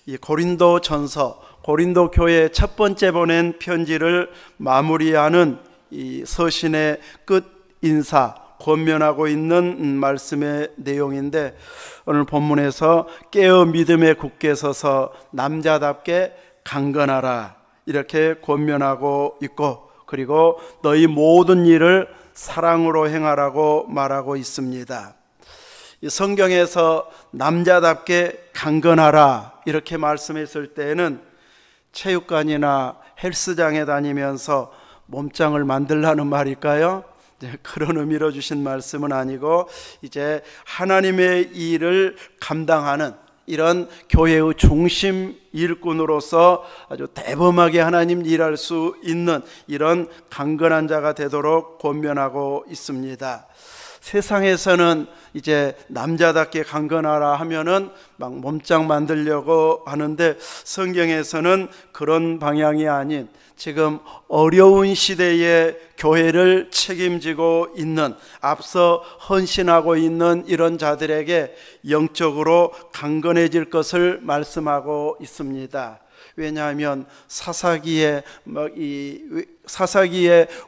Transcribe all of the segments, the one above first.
이 고린도전서, 고린도 교회 첫 번째 보낸 편지를 마무리하는 이 서신의 끝 인사, 권면하고 있는 말씀의 내용인데, 오늘 본문에서 깨어 믿음에 굳게 서서 남자답게 강건하라 이렇게 권면하고 있고, 그리고 너희 모든 일을 사랑으로 행하라고 말하고 있습니다. 이 성경에서 남자답게 강건하라 이렇게 말씀했을 때에는 체육관이나 헬스장에 다니면서 몸짱을 만들라는 말일까요? 그런 의미로 주신 말씀은 아니고, 이제 하나님의 일을 감당하는 이런 교회의 중심 일꾼으로서 아주 대범하게 하나님 일할 수 있는 이런 강건한 자가 되도록 권면하고 있습니다. 세상에서는 이제 남자답게 강건하라 하면은 막 몸짱 만들려고 하는데, 성경에서는 그런 방향이 아닌 지금 어려운 시대에 교회를 책임지고 있는, 앞서 헌신하고 있는 이런 자들에게 영적으로 강건해질 것을 말씀하고 있습니다. 왜냐하면 사사기에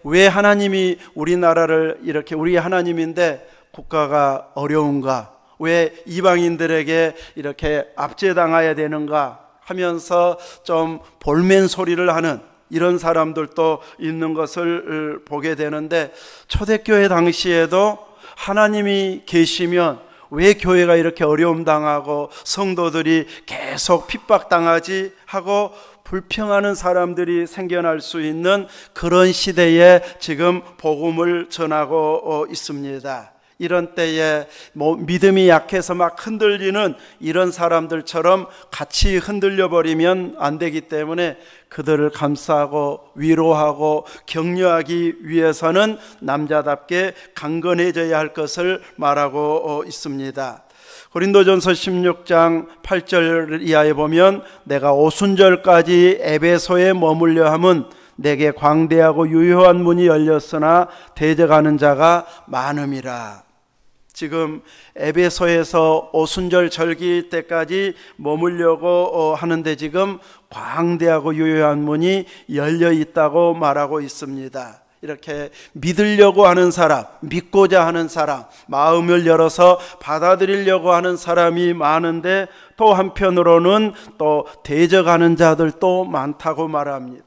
왜 하나님이 우리나라를 이렇게, 우리 하나님인데 국가가 어려운가, 왜 이방인들에게 이렇게 압제당해야 되는가 하면서 좀 볼멘 소리를 하는 이런 사람들도 있는 것을 보게 되는데, 초대교회 당시에도 하나님이 계시면 왜 교회가 이렇게 어려움 당하고 성도들이 계속 핍박당하지 하고 불평하는 사람들이 생겨날 수 있는 그런 시대에 지금 복음을 전하고 있습니다. 이런 때에 믿음이 약해서 막 흔들리는 이런 사람들처럼 같이 흔들려 버리면 안 되기 때문에, 그들을 감싸고 위로하고 격려하기 위해서는 남자답게 강건해져야 할 것을 말하고 있습니다. 고린도전서 16장 8절 이하에 보면, 내가 오순절까지 에베소에 머물려 함은 내게 광대하고 유효한 문이 열렸으나 대적하는 자가 많음이라. 지금 에베소에서 오순절 절기 때까지 머물려고 하는데, 지금 광대하고 유효한 문이 열려 있다고 말하고 있습니다. 이렇게 믿으려고 하는 사람, 믿고자 하는 사람, 마음을 열어서 받아들이려고 하는 사람이 많은데, 또 한편으로는 또 대적하는 자들도 많다고 말합니다.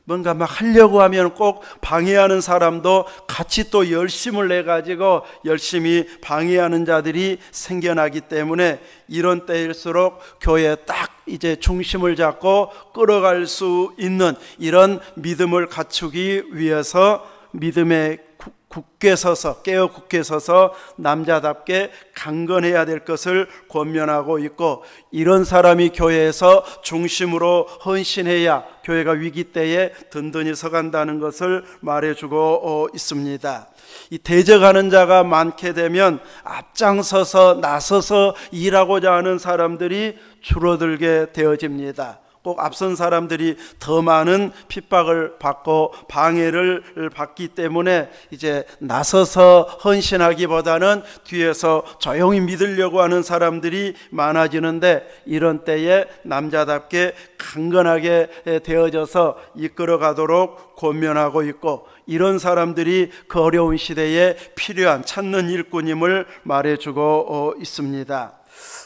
뭔가 막 하려고 하면 꼭 방해하는 사람도 같이 또 열심을 내가지고 열심히 방해하는 자들이 생겨나기 때문에, 이런 때일수록 교회에 딱 이제 중심을 잡고 끌어갈 수 있는 이런 믿음을 갖추기 위해서 믿음에 굳게 서서, 깨어 굳게 서서 남자답게 강건해야 될 것을 권면하고 있고, 이런 사람이 교회에서 중심으로 헌신해야 교회가 위기 때에 든든히 서간다는 것을 말해주고 있습니다. 이 대적하는 자가 많게 되면 앞장서서 나서서 일하고자 하는 사람들이 줄어들게 되어집니다. 꼭 앞선 사람들이 더 많은 핍박을 받고 방해를 받기 때문에 이제 나서서 헌신하기보다는 뒤에서 조용히 믿으려고 하는 사람들이 많아지는데, 이런 때에 남자답게 강건하게 되어져서 이끌어가도록 권면하고 있고, 이런 사람들이 그 어려운 시대에 필요한 찾는 일꾼임을 말해주고 있습니다.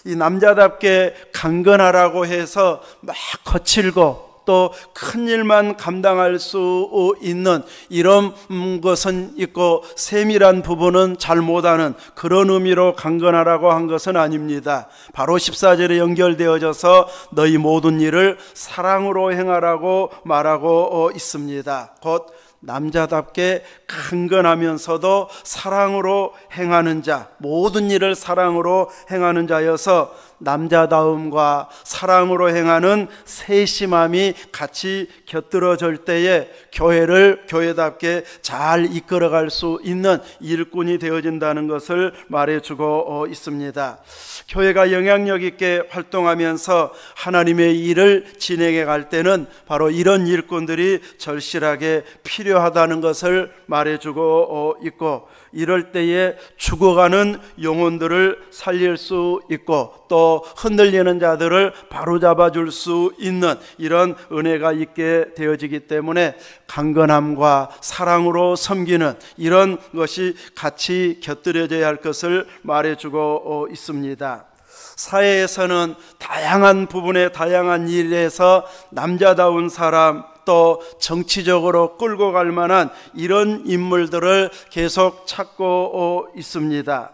이 남자답게 강건하라고 해서 막 거칠고 또 큰 일만 감당할 수 있는 이런 것은 있고, 세밀한 부분은 잘 못하는 그런 의미로 강건하라고 한 것은 아닙니다. 바로 14절에 연결되어져서 너희 모든 일을 사랑으로 행하라고 말하고 있습니다. 곧 남자답게 강건하면서도 사랑으로 행하는 자, 모든 일을 사랑으로 행하는 자여서 남자다움과 사랑으로 행하는 세심함이 같이 곁들어질 때에 교회를 교회답게 잘 이끌어갈 수 있는 일꾼이 되어진다는 것을 말해주고 있습니다. 교회가 영향력 있게 활동하면서 하나님의 일을 진행해 갈 때는 바로 이런 일꾼들이 절실하게 필요하다는 것을 말해주고 있고, 이럴 때에 죽어가는 영혼들을 살릴 수 있고, 또 또 흔들리는 자들을 바로잡아 줄 수 있는 이런 은혜가 있게 되어지기 때문에 강건함과 사랑으로 섬기는 이런 것이 같이 곁들여져야 할 것을 말해주고 있습니다. 사회에서는 다양한 부분에 다양한 일에서 남자다운 사람, 또 정치적으로 끌고 갈 만한 이런 인물들을 계속 찾고 있습니다.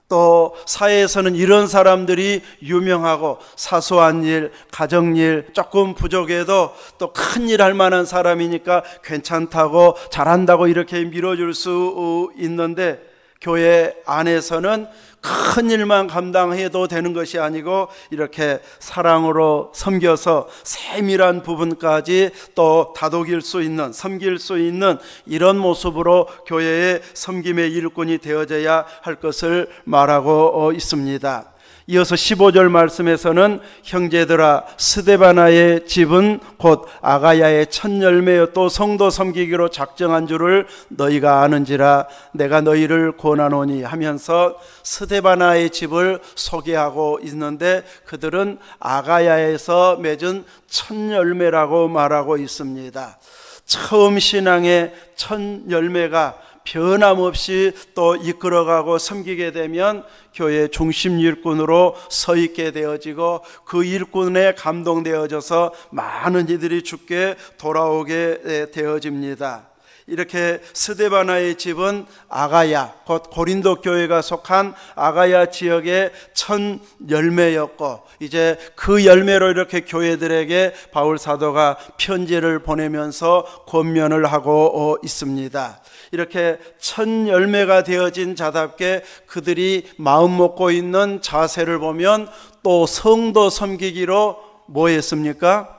또 사회에서는 이런 사람들이 유명하고 사소한 일, 가정일 조금 부족해도 또 큰일 할 만한 사람이니까 괜찮다고 잘한다고 이렇게 밀어줄 수 있는데, 교회 안에서는 큰 일만 감당해도 되는 것이 아니고 이렇게 사랑으로 섬겨서 세밀한 부분까지 또 다독일 수 있는, 섬길 수 있는 이런 모습으로 교회의 섬김의 일꾼이 되어져야 할 것을 말하고 있습니다. 이어서 15절 말씀에서는 형제들아 스데바나의 집은 곧 아가야의 첫 열매여 또 성도 섬기기로 작정한 줄을 너희가 아는지라 내가 너희를 권하노니 하면서 스데바나의 집을 소개하고 있는데, 그들은 아가야에서 맺은 첫 열매라고 말하고 있습니다. 처음 신앙의 첫 열매가 변함없이 또 이끌어가고 섬기게 되면 교회 중심 일꾼으로 서 있게 되어지고, 그 일꾼에 감동되어져서 많은 이들이 주께 돌아오게 되어집니다. 이렇게 스데바나의 집은 아가야, 곧 고린도 교회가 속한 아가야 지역의 첫 열매였고, 이제 그 열매로 이렇게 교회들에게 바울 사도가 편지를 보내면서 권면을 하고 있습니다. 이렇게 첫 열매가 되어진 자답게 그들이 마음 먹고 있는 자세를 보면 또 성도 섬기기로 뭐 했습니까?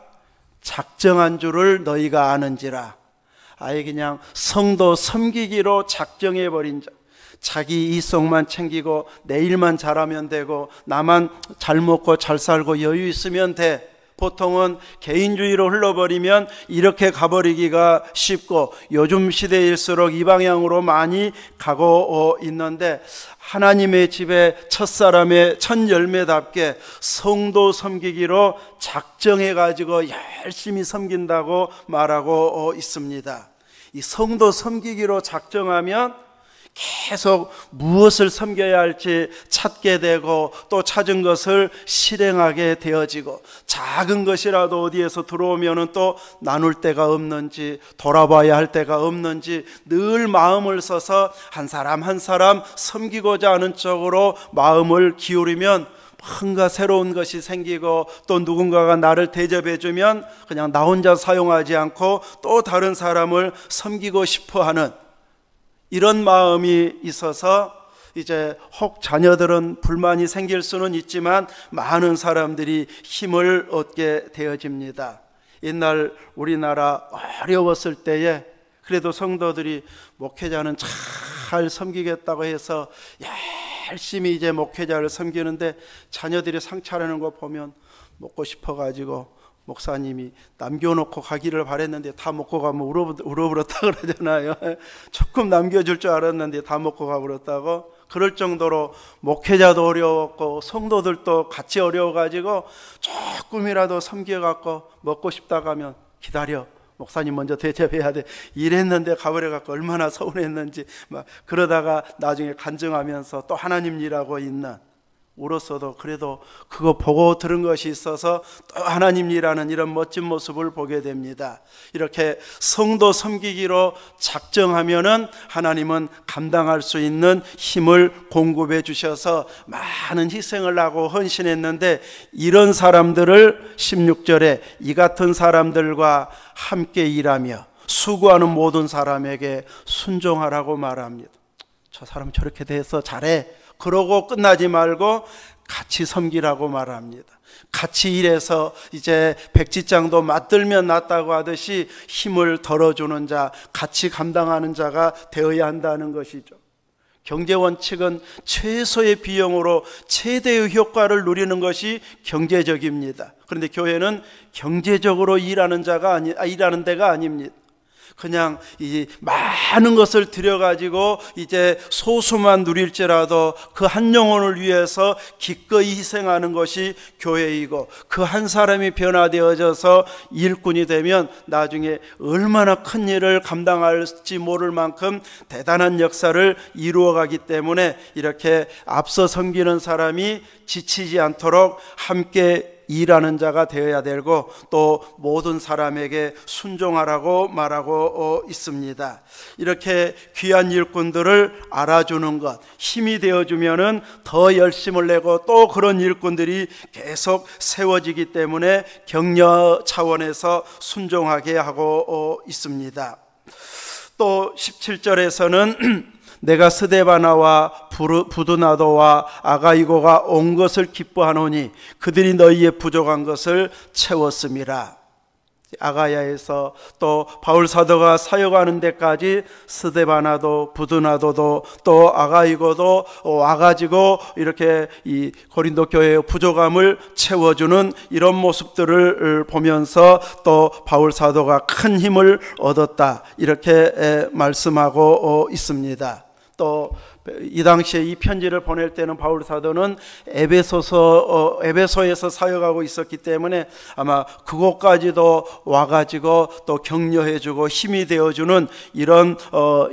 작정한 줄을 너희가 아는지라. 아예 그냥 성도 섬기기로 작정해버린 자, 자기 이성만 챙기고 내 일만 잘하면 되고 나만 잘 먹고 잘 살고 여유 있으면 돼. 보통은 개인주의로 흘러버리면 이렇게 가버리기가 쉽고, 요즘 시대일수록 이 방향으로 많이 가고 있는데, 하나님의 집에 첫사람의 첫 열매답게 성도 섬기기로 작정해가지고 열심히 섬긴다고 말하고 있습니다. 이 성도 섬기기로 작정하면 계속 무엇을 섬겨야 할지 찾게 되고, 또 찾은 것을 실행하게 되어지고, 작은 것이라도 어디에서 들어오면 또 나눌 데가 없는지, 돌아봐야 할 데가 없는지 늘 마음을 써서 한 사람 한 사람 섬기고자 하는 쪽으로 마음을 기울이면 뭔가 새로운 것이 생기고, 또 누군가가 나를 대접해주면 그냥 나 혼자 사용하지 않고 또 다른 사람을 섬기고 싶어하는 이런 마음이 있어서, 이제 혹 자녀들은 불만이 생길 수는 있지만 많은 사람들이 힘을 얻게 되어집니다. 옛날 우리나라 어려웠을 때에 그래도 성도들이 목회자는 잘 섬기겠다고 해서 열심히 이제 목회자를 섬기는데, 자녀들이 상 차리는 거 보면 먹고 싶어가지고 목사님이 남겨놓고 가기를 바랬는데 다 먹고 가면 울어버렸다 그러잖아요. 조금 남겨줄 줄 알았는데 다 먹고 가버렸다고. 그럴 정도로 목회자도 어려웠고 성도들도 같이 어려워가지고 조금이라도 섬겨갖고 먹고 싶다고 하면 기다려, 목사님 먼저 대접해야 돼, 이랬는데 가버려갖고 얼마나 서운했는지 막 그러다가 나중에 간증하면서 또 하나님 일하고 있는, 울었어도 그래도 그거 보고 들은 것이 있어서 또 하나님 일하는 이런 멋진 모습을 보게 됩니다. 이렇게 성도 섬기기로 작정하면은 하나님은 감당할 수 있는 힘을 공급해 주셔서 많은 희생을 하고 헌신했는데, 이런 사람들을 16절에 이 같은 사람들과 함께 일하며 수고하는 모든 사람에게 순종하라고 말합니다. 저 사람 저렇게 돼서 잘해, 그러고 끝나지 말고 같이 섬기라고 말합니다. 같이 일해서 이제 백지장도 맞들면 낫다고 하듯이 힘을 덜어주는 자, 같이 감당하는 자가 되어야 한다는 것이죠. 경제 원칙은 최소의 비용으로 최대의 효과를 누리는 것이 경제적입니다. 그런데 교회는 경제적으로 일하는 데가 아닙니다. 그냥 이 많은 것을 들여가지고 이제 소수만 누릴지라도 그 한 영혼을 위해서 기꺼이 희생하는 것이 교회이고, 그 한 사람이 변화되어져서 일꾼이 되면 나중에 얼마나 큰 일을 감당할지 모를 만큼 대단한 역사를 이루어가기 때문에 이렇게 앞서 섬기는 사람이 지치지 않도록 함께 일하는 자가 되어야 되고, 또 모든 사람에게 순종하라고 말하고 있습니다. 이렇게 귀한 일꾼들을 알아주는 것, 힘이 되어주면은 더 열심을 내고 또 그런 일꾼들이 계속 세워지기 때문에 격려 차원에서 순종하게 하고 있습니다. 또 17절에서는 내가 스데바나와 부두나도와 아가이고가 온 것을 기뻐하노니 그들이 너희의 부족한 것을 채웠음이라. 아가야에서 또 바울 사도가 사역하는 데까지 스데바나도 부두나도도 또 아가이고도 와가지고 이렇게 이 고린도 교회의 부족함을 채워주는 이런 모습들을 보면서 또 바울 사도가 큰 힘을 얻었다, 이렇게 말씀하고 있습니다. 또 이 당시에 이 편지를 보낼 때는 바울 사도는 에베소에서 사역하고 있었기 때문에 아마 그곳까지도 와가지고 또 격려해주고 힘이 되어주는 이런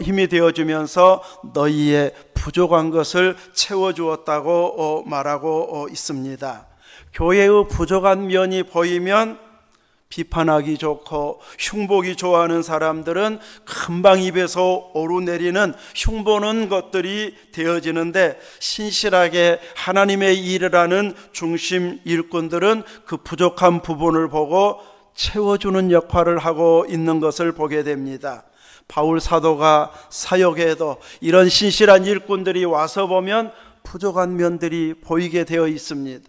힘이 되어주면서 너희의 부족한 것을 채워주었다고 말하고 있습니다. 교회의 부족한 면이 보이면 비판하기 좋고 흉보기 좋아하는 사람들은 금방 입에서 오르내리는 흉보는 것들이 되어지는데, 신실하게 하나님의 일을 하는 중심 일꾼들은 그 부족한 부분을 보고 채워주는 역할을 하고 있는 것을 보게 됩니다. 바울 사도가 사역에도 이런 신실한 일꾼들이 와서 보면 부족한 면들이 보이게 되어 있습니다.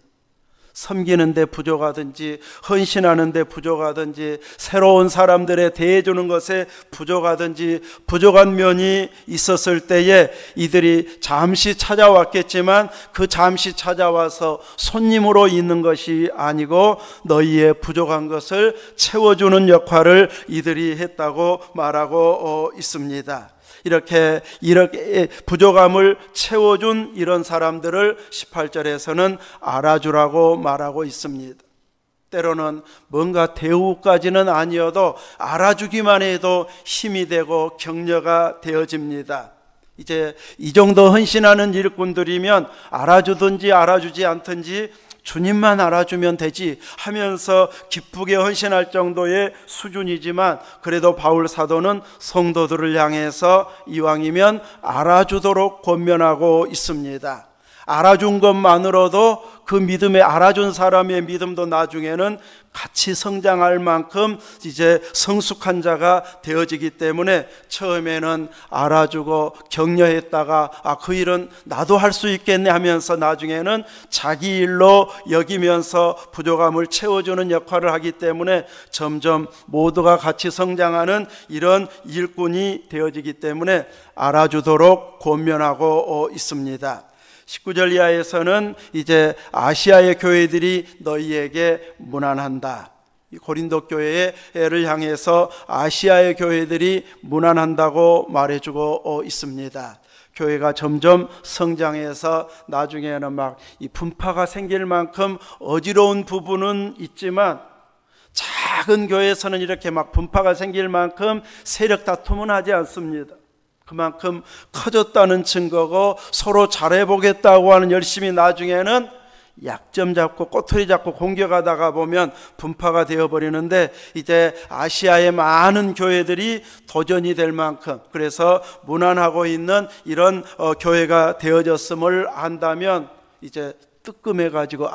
섬기는 데 부족하든지 헌신하는 데 부족하든지 새로운 사람들에 대해주는 것에 부족하든지 부족한 면이 있었을 때에 이들이 잠시 찾아왔겠지만 그 잠시 찾아와서 손님으로 있는 것이 아니고 너희의 부족한 것을 채워주는 역할을 이들이 했다고 말하고 있습니다. 이렇게 부족함을 채워준 이런 사람들을 18절에서는 알아주라고 말하고 있습니다. 때로는 뭔가 대우까지는 아니어도 알아주기만 해도 힘이 되고 격려가 되어집니다. 이제 이 정도 헌신하는 일꾼들이면 알아주든지 알아주지 않든지 주님만 알아주면 되지 하면서 기쁘게 헌신할 정도의 수준이지만, 그래도 바울 사도는 성도들을 향해서 이왕이면 알아주도록 권면하고 있습니다. 알아준 것만으로도 그 믿음에, 알아준 사람의 믿음도 나중에는 같이 성장할 만큼 이제 성숙한 자가 되어지기 때문에, 처음에는 알아주고 격려했다가 그 일은 나도 할 수 있겠네 하면서 나중에는 자기 일로 여기면서 부족함을 채워주는 역할을 하기 때문에 점점 모두가 같이 성장하는 이런 일꾼이 되어지기 때문에 알아주도록 권면하고 있습니다. 19절 이하에서는 이제 아시아의 교회들이 너희에게 문안한다. 고린도 교회를 향해서 아시아의 교회들이 문안한다고 말해주고 있습니다. 교회가 점점 성장해서 나중에는 막 이 분파가 생길 만큼 어지러운 부분은 있지만, 작은 교회에서는 이렇게 막 분파가 생길 만큼 세력 다툼은 하지 않습니다. 그만큼 커졌다는 증거고, 서로 잘해보겠다고 하는 열심히 나중에는 약점 잡고 꼬투리 잡고 공격하다가 보면 분파가 되어버리는데, 이제 아시아의 많은 교회들이 도전이 될 만큼, 그래서 문안하고 있는 이런 교회가 되어졌음을 안다면 이제 뜨끔해가지고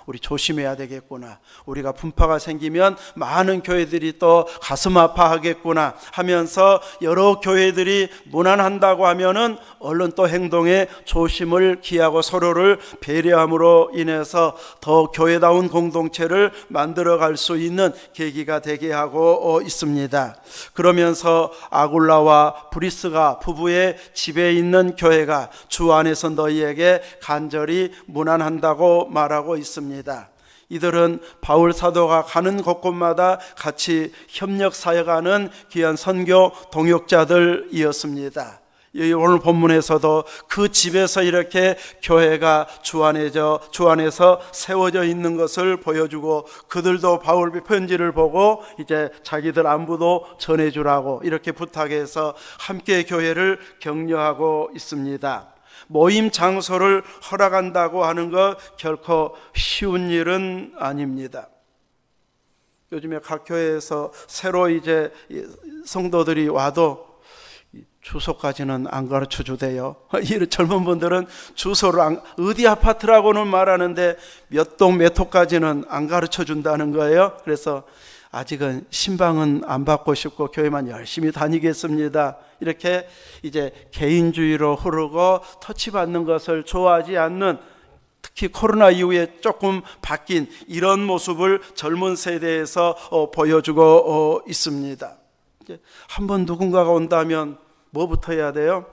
우리 조심해야 되겠구나, 우리가 분파가 생기면 많은 교회들이 또 가슴 아파하겠구나 하면서 여러 교회들이 문안한다고 하면은 얼른 또 행동에 조심을 기하고 서로를 배려함으로 인해서 더 교회다운 공동체를 만들어갈 수 있는 계기가 되게 하고 있습니다. 그러면서 아굴라와 브리스가 부부의 집에 있는 교회가 주 안에서 너희에게 간절히 문안한다고 말하고 있습니다. 이들은 바울 사도가 가는 곳곳마다 같이 협력 사역하는 귀한 선교 동역자들이었습니다. 오늘 본문에서도 그 집에서 이렇게 교회가 주 안에서 세워져 있는 것을 보여주고, 그들도 바울 편지를 보고 이제 자기들 안부도 전해주라고 이렇게 부탁해서 함께 교회를 격려하고 있습니다. 모임 장소를 허락한다고 하는 것 결코 쉬운 일은 아닙니다. 요즘에 각 교회에서 새로 이제 성도들이 와도 주소까지는 안 가르쳐 주대요. 이 젊은 분들은 주소를 어디 아파트라고는 말하는데 몇 동 몇 호까지는 안 가르쳐 준다는 거예요. 그래서 아직은 신방은 안 받고 싶고 교회만 열심히 다니겠습니다. 이렇게 이제 개인주의로 흐르고 터치받는 것을 좋아하지 않는, 특히 코로나 이후에 조금 바뀐 이런 모습을 젊은 세대에서 보여주고 있습니다. 한번 누군가가 온다면 뭐부터 해야 돼요?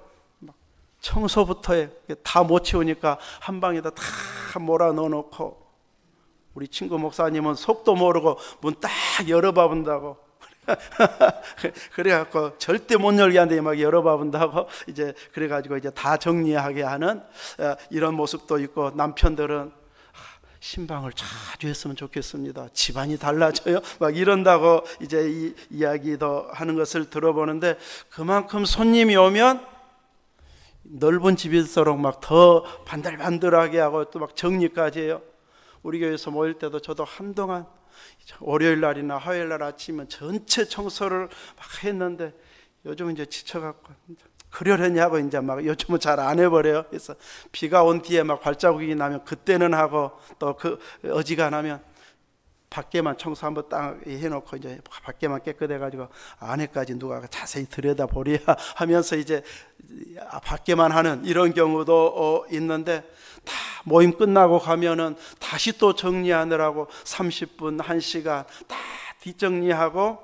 청소부터 해. 다 못 치우니까 한 방에다 다 몰아 넣어놓고, 우리 친구 목사님은 속도 모르고 문 딱 열어봐 본다고 그래갖고 절대 못 열게 한데 막 열어봐 본다고 이제 그래가지고 이제 다 정리하게 하는 이런 모습도 있고, 남편들은 신방을 자주 했으면 좋겠습니다. 집안이 달라져요. 막 이런다고 이제 이 이야기도 하는 것을 들어보는데, 그만큼 손님이 오면 넓은 집일수록 막 더 반들반들하게 하고 또 막 정리까지 해요. 우리 교회에서 모일 때도 저도 한동안 월요일 날이나 화요일 날 아침은 전체 청소를 막 했는데, 요즘은 이제 지쳐갖고 그러려냐고 이제 막 요즘은 잘 안 해버려요. 그래서 비가 온 뒤에 막 발자국이 나면 그때는 하고, 또 그 어지간하면 밖에만 청소 한번 딱 해놓고 이제 밖에만 깨끗해가지고 안에까지 누가 자세히 들여다보랴 하면서 이제 밖에만 하는 이런 경우도 있는데, 다 모임 끝나고 가면은 다시 또 정리하느라고 30분, 1시간 다 뒷정리하고,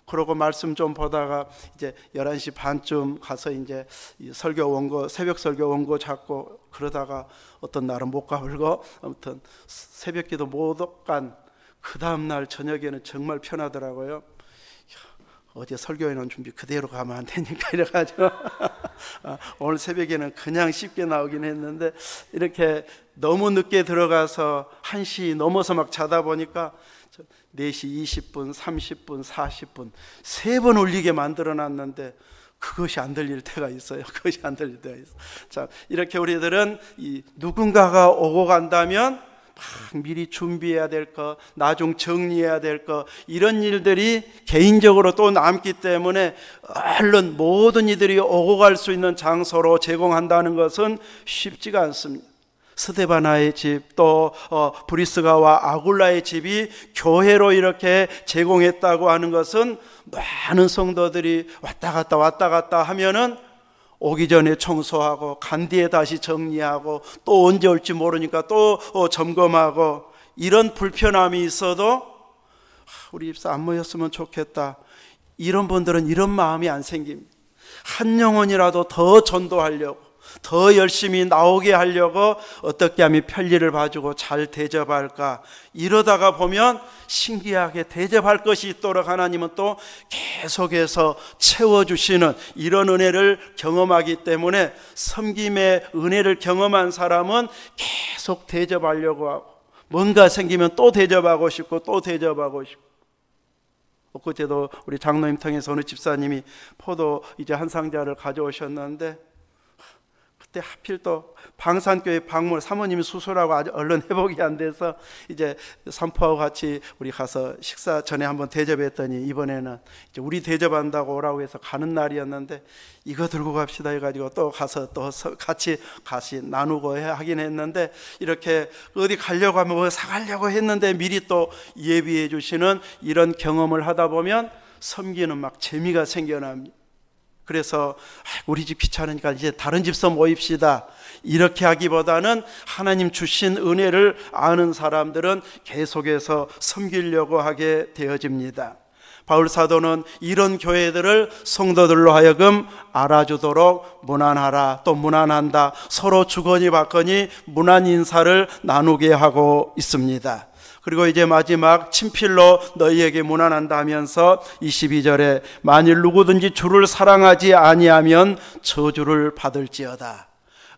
그러고 말씀 좀 보다가 이제 11시 반쯤 가서 이제 설교 원고, 새벽 설교 원고 잡고, 그러다가 어떤 날은 못 가불고, 아무튼 새벽 기도 못 간 그 다음날 저녁에는 정말 편하더라고요. 어제 설교해놓은 준비 그대로 가면 안 되니까 이래가지고 오늘 새벽에는 그냥 쉽게 나오긴 했는데, 이렇게 너무 늦게 들어가서 1시 넘어서 막 자다 보니까 4시 20분, 30분, 40분 3번 울리게 만들어놨는데 그것이 안 들릴 때가 있어요. 그것이 안 들릴 때가 있어요. 자, 이렇게 우리들은 누군가가 오고 간다면 막 미리 준비해야 될 거, 나중 정리해야 될 거, 이런 일들이 개인적으로 또 남기 때문에 얼른 모든 이들이 오고 갈 수 있는 장소로 제공한다는 것은 쉽지가 않습니다. 스데바나의 집, 또 브리스가와 아굴라의 집이 교회로 이렇게 제공했다고 하는 것은, 많은 성도들이 왔다 갔다 하면은 오기 전에 청소하고 간 뒤에 다시 정리하고 또 언제 올지 모르니까 또 점검하고, 이런 불편함이 있어도 우리 집사 안 모였으면 좋겠다, 이런 분들은 이런 마음이 안 생깁니다. 한 영혼이라도 더 전도하려고, 더 열심히 나오게 하려고 어떻게 하면 편리를 봐주고 잘 대접할까, 이러다가 보면 신기하게 대접할 것이 있도록 하나님은 또 계속해서 채워주시는 이런 은혜를 경험하기 때문에, 섬김의 은혜를 경험한 사람은 계속 대접하려고 하고, 뭔가 생기면 또 대접하고 싶고 또 대접하고 싶고. 엊그제도 우리 장로님 통해서 어느 집사님이 포도 이제 한 상자를 가져오셨는데, 그때 하필 또 방산교회 방문, 사모님이 수술하고 아주 얼른 회복이 안 돼서 이제 산포하고 같이 우리 가서 식사 전에 한번 대접했더니, 이번에는 이제 우리 대접한다고 오라고 해서 가는 날이었는데, 이거 들고 갑시다 해가지고 또 가서 또 같이 나누고 하긴 했는데, 이렇게 어디 가려고 하면 뭐 사가려고 했는데 미리 또 예비해 주시는 이런 경험을 하다 보면 섬기는 막 재미가 생겨납니다. 그래서 우리 집 귀찮으니까 이제 다른 집서 모입시다, 이렇게 하기보다는 하나님 주신 은혜를 아는 사람들은 계속해서 섬기려고 하게 되어집니다. 바울 사도는 이런 교회들을 성도들로 하여금 알아주도록 문안하라, 또 문안한다, 서로 주거니 받거니 문안 인사를 나누게 하고 있습니다. 그리고 이제 마지막 친필로 너희에게 문안한다 하면서 22절에 만일 누구든지 주를 사랑하지 아니하면 저주를 받을지어다.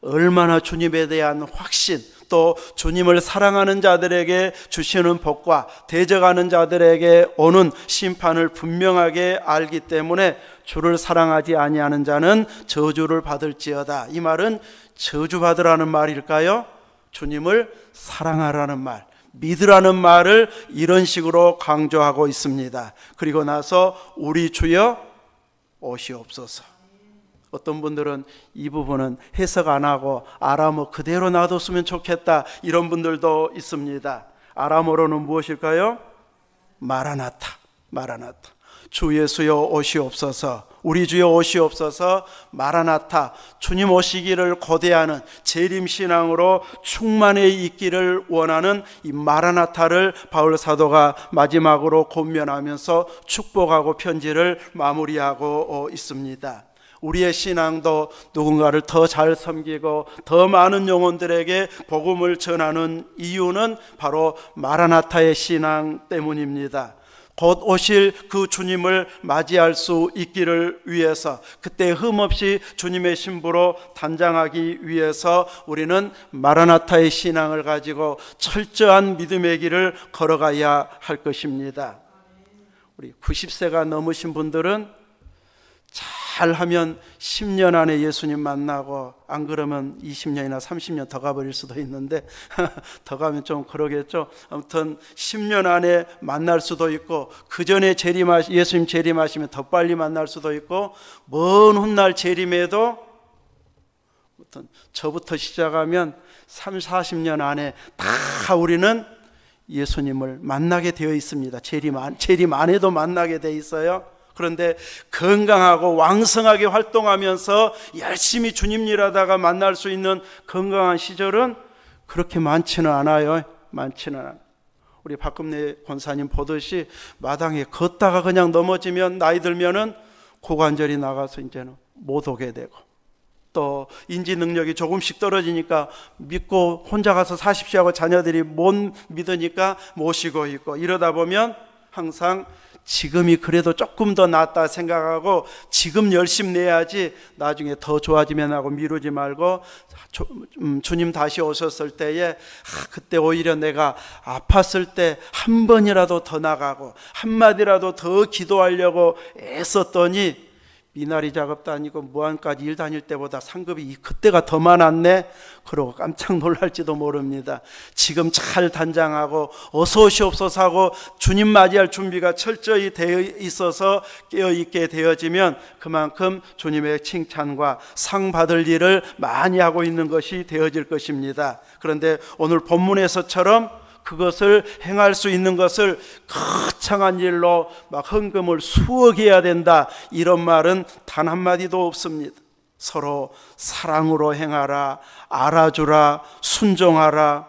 얼마나 주님에 대한 확신, 또 주님을 사랑하는 자들에게 주시는 복과 대적하는 자들에게 오는 심판을 분명하게 알기 때문에 주를 사랑하지 아니하는 자는 저주를 받을지어다. 이 말은 저주받으라는 말일까요? 주님을 사랑하라는 말, 믿으라는 말을 이런 식으로 강조하고 있습니다. 그리고 나서 우리 주여 오시옵소서. 어떤 분들은 이 부분은 해석 안 하고 아람어 그대로 놔뒀으면 좋겠다, 이런 분들도 있습니다. 아람어로는 무엇일까요? 마라나타, 마라나타. 주 예수여 오시옵소서, 우리 주여 오시옵소서. 마라나타, 주님 오시기를 고대하는 재림신앙으로 충만해 있기를 원하는 이 마라나타를 바울 사도가 마지막으로 권면하면서 축복하고 편지를 마무리하고 있습니다. 우리의 신앙도 누군가를 더 잘 섬기고 더 많은 영혼들에게 복음을 전하는 이유는 바로 마라나타의 신앙 때문입니다. 곧 오실 그 주님을 맞이할 수 있기를 위해서, 그때 흠없이 주님의 신부로 단장하기 위해서 우리는 마라나타의 신앙을 가지고 철저한 믿음의 길을 걸어가야 할 것입니다. 우리 90세가 넘으신 분들은 잘하면 10년 안에 예수님 만나고, 안 그러면 20년이나 30년 더 가버릴 수도 있는데 더 가면 좀 그러겠죠. 아무튼 10년 안에 만날 수도 있고, 그 전에 예수님 재림하시면 더 빨리 만날 수도 있고, 먼 훗날 재림에도 아무튼 저부터 시작하면 30, 40년 안에 다 우리는 예수님을 만나게 되어 있습니다. 재림 안에도 만나게 되어 있어요. 그런데 건강하고 왕성하게 활동하면서 열심히 주님 일하다가 만날 수 있는 건강한 시절은 그렇게 많지는 않아요. 많지는 않아요. 우리 박금래 권사님 보듯이 마당에 걷다가 그냥 넘어지면 나이 들면은 고관절이 나가서 이제는 못 오게 되고, 또 인지 능력이 조금씩 떨어지니까 믿고 혼자 가서 사십시오 하고 자녀들이 못 믿으니까 모시고 있고, 이러다 보면 항상 지금이 그래도 조금 더 낫다 생각하고 지금 열심히 내야지 나중에 더 좋아지면 하고 미루지 말고, 주님 다시 오셨을 때에 그때 오히려 내가 아팠을 때 한 번이라도 더 나가고 한마디라도 더 기도하려고 애썼더니 미나리 작업도 아니고 무안까지 일 다닐 때보다 상급이 그때가 더 많았네, 그러고 깜짝 놀랄지도 모릅니다. 지금 잘 단장하고 어서 오시옵소서 하고 주님 맞이할 준비가 철저히 되어 있어서 깨어있게 되어지면 그만큼 주님의 칭찬과 상 받을 일을 많이 하고 있는 것이 되어질 것입니다. 그런데 오늘 본문에서처럼 그것을 행할 수 있는 것을 거창한 일로 막 헌금을 수억해야 된다, 이런 말은 단 한마디도 없습니다. 서로 사랑으로 행하라, 알아주라, 순종하라,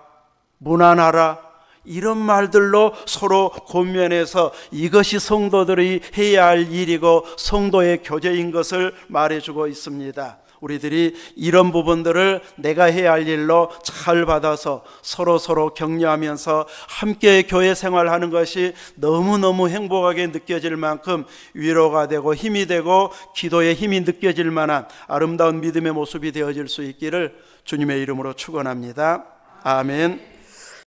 무난하라, 이런 말들로 서로 권면해서 이것이 성도들이 해야 할 일이고 성도의 교제인 것을 말해주고 있습니다. 우리들이 이런 부분들을 내가 해야 할 일로 잘 받아서 서로 격려하면서 함께 교회 생활하는 것이 너무너무 행복하게 느껴질 만큼 위로가 되고 힘이 되고 기도의 힘이 느껴질 만한 아름다운 믿음의 모습이 되어질 수 있기를 주님의 이름으로 축원합니다. 아멘.